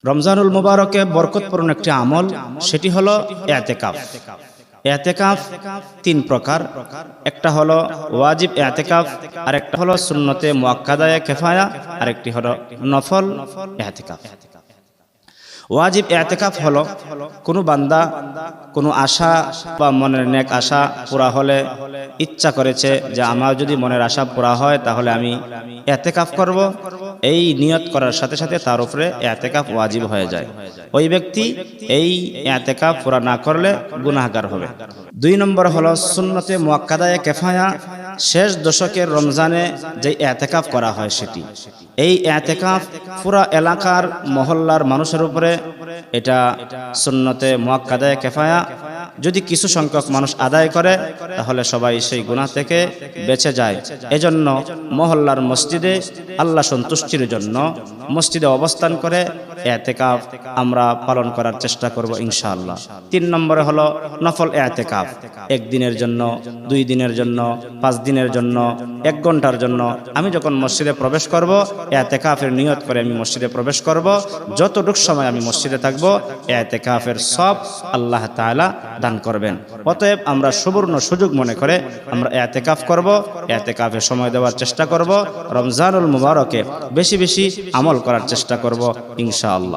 রমজানুল মুবারকে বরকতপূর্ণ একটি আমল, সেটি হলো ইতিকাফ। ইতিকাফ তিন প্রকার, একটা হলো ওয়াজিব ইতিকাফ, আর একটা হলো সুন্নতে মুআক্কাদায়ে কিফায়া, আর একটি হলো নফল ইতিকাফ। ওয়াজিব ইতিকাফ হলো কোনো বান্দা কোনো আশা বা মনের নেক আশা পুরা হলে ইচ্ছা করেছে যে আমার যদি মনের আশা পুরা হয় তাহলে আমি ইতিকাফ করব, এই নিয়ত করার সাথে সাথে তার উপরে ইতিকাফ ওয়াজিব হয়ে যায়। ওই ব্যক্তি এই ইতিকাফ পুরা না করলে গুনাহগার হবে। দুই নম্বর হলো সুন্নতে মুআক্কাদায়ে কিফায়া, শেষ দশকের রমজানে যে ইতিকাফ করা হয় সেটি। এই ইতিকাফ পুরা এলাকার মহল্লার মানুষের উপরে, এটা সুন্নতে মুআক্কাদায়ে কিফায়া। যদি কিছু সংখ্যক মানুষ আদায় করে তাহলে সবাই সেই গুনাহ থেকে বেঁচে যায়। এজন্য মহল্লার মসজিদে আল্লাহ সন্তুষ্টির জন্য মসজিদে অবস্থান করে ইতিকাফ আমরা পালন করার চেষ্টা করব ইনশাআল্লাহ। তিন নম্বরে হলো নফল ইতিকাফ, একদিনের জন্য, 2 দিনের জন্য, 5 দিনের জন্য, 1 ঘন্টার জন্য। আমি যখন মসজিদে প্রবেশ করব ইতিকাফের নিয়ত করে আমি মসজিদে প্রবেশ করব, যতটুকু সময় আমি মসজিদে থাকব ইতিকাফের সব আল্লাহ তাআলা দান করবেন। অতএব আমরা সুবর্ণ সুযোগ মনে করে আমরা ইতিকাফ করব, ইতিকাফে সময় দেওয়ার চেষ্টা করব, রমজানুল মুবারকে বেশি বেশি আমল করার চেষ্টা করব ইনশাআল্লাহ।